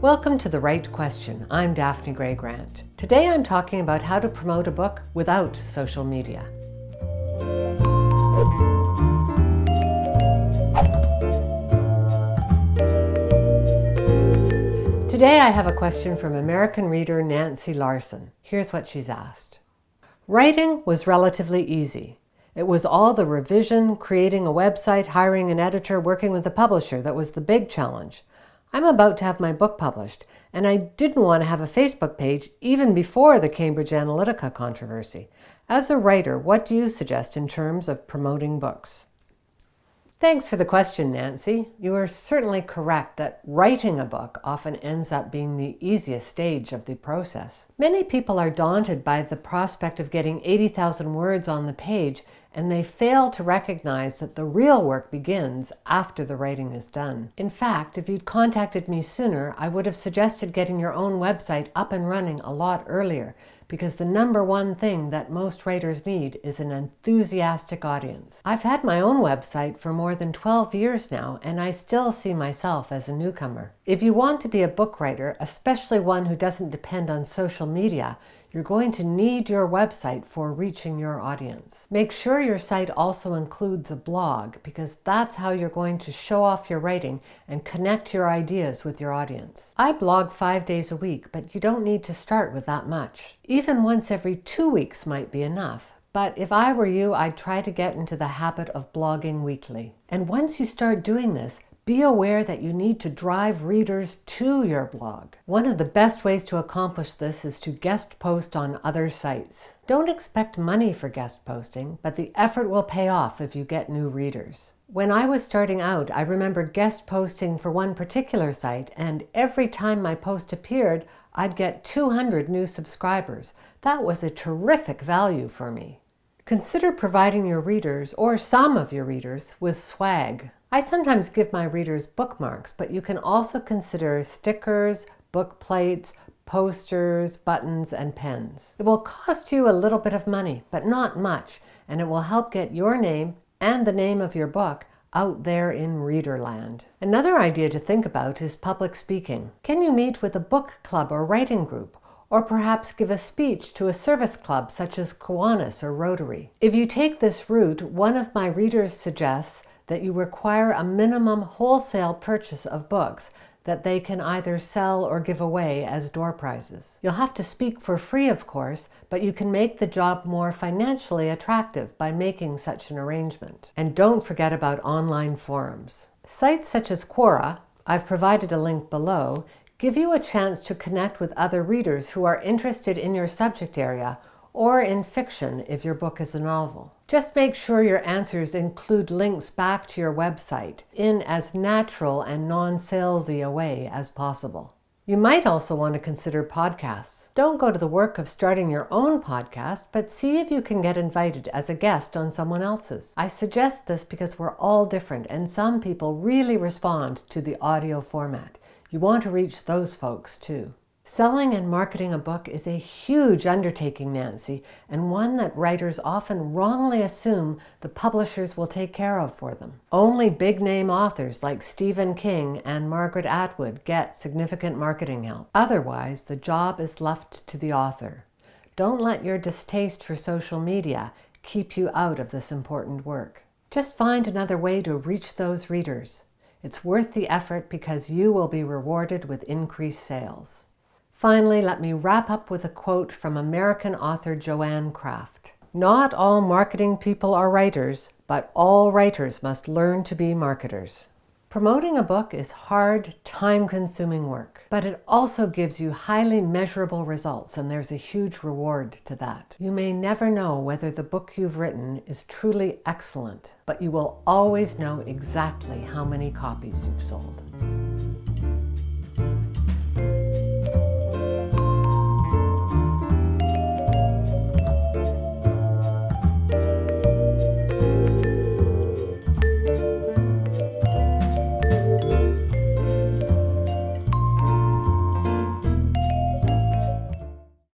Welcome to The Right Question. I'm Daphne Gray Grant. Today I'm talking about how to promote a book without social media. Today I have a question from American reader Nancy Larson. Here's what she's asked. Writing was relatively easy. It was all the revision, creating a website, hiring an editor, working with a publisher that was the big challenge. I'm about to have my book published, and I didn't want to have a Facebook page even before the Cambridge Analytica controversy. As a writer, what do you suggest in terms of promoting books? Thanks for the question, Nancy. You are certainly correct that writing a book often ends up being the easiest stage of the process. Many people are daunted by the prospect of getting 80,000 words on the page, and they fail to recognize that the real work begins after the writing is done. In fact, if you'd contacted me sooner, I would have suggested getting your own website up and running a lot earlier, because the number one thing that most writers need is an enthusiastic audience. I've had my own website for more than 12 years now, and I still see myself as a newcomer. If you want to be a book writer, especially one who doesn't depend on social media, you're going to need your website for reaching your audience. Make sure your site also includes a blog, because that's how you're going to show off your writing and connect your ideas with your audience. I blog 5 days a week, but you don't need to start with that much. Even once every 2 weeks might be enough. But if I were you, I'd try to get into the habit of blogging weekly. And once you start doing this, be aware that you need to drive readers to your blog. One of the best ways to accomplish this is to guest post on other sites. Don't expect money for guest posting, but the effort will pay off if you get new readers. When I was starting out, I remember guest posting for one particular site, and every time my post appeared, I'd get 200 new subscribers. That was a terrific value for me. Consider providing your readers, or some of your readers, with swag. I sometimes give my readers bookmarks, but you can also consider stickers, book plates, posters, buttons, and pens. It will cost you a little bit of money, but not much, and it will help get your name and the name of your book out there in readerland. Another idea to think about is public speaking. Can you meet with a book club or writing group? Or perhaps give a speech to a service club such as Kiwanis or Rotary? If you take this route, one of my readers suggests that you require a minimum wholesale purchase of books that they can either sell or give away as door prizes. You'll have to speak for free, of course, but you can make the job more financially attractive by making such an arrangement. And don't forget about online forums. Sites such as Quora, I've provided a link below, give you a chance to connect with other readers who are interested in your subject area or in fiction if your book is a novel. Just make sure your answers include links back to your website in as natural and non-salesy a way as possible. You might also want to consider podcasts. Don't go to the work of starting your own podcast, but see if you can get invited as a guest on someone else's. I suggest this because we're all different, and some people really respond to the audio format. You want to reach those folks too. Selling and marketing a book is a huge undertaking, Nancy, and one that writers often wrongly assume the publishers will take care of for them. Only big-name authors like Stephen King and Margaret Atwood get significant marketing help. Otherwise, the job is left to the author. Don't let your distaste for social media keep you out of this important work. Just find another way to reach those readers. It's worth the effort because you will be rewarded with increased sales. Finally, let me wrap up with a quote from American author Joanne Craft. Not all marketing people are writers, but all writers must learn to be marketers. Promoting a book is hard, time-consuming work, but it also gives you highly measurable results, and there's a huge reward to that. You may never know whether the book you've written is truly excellent, but you will always know exactly how many copies you've sold.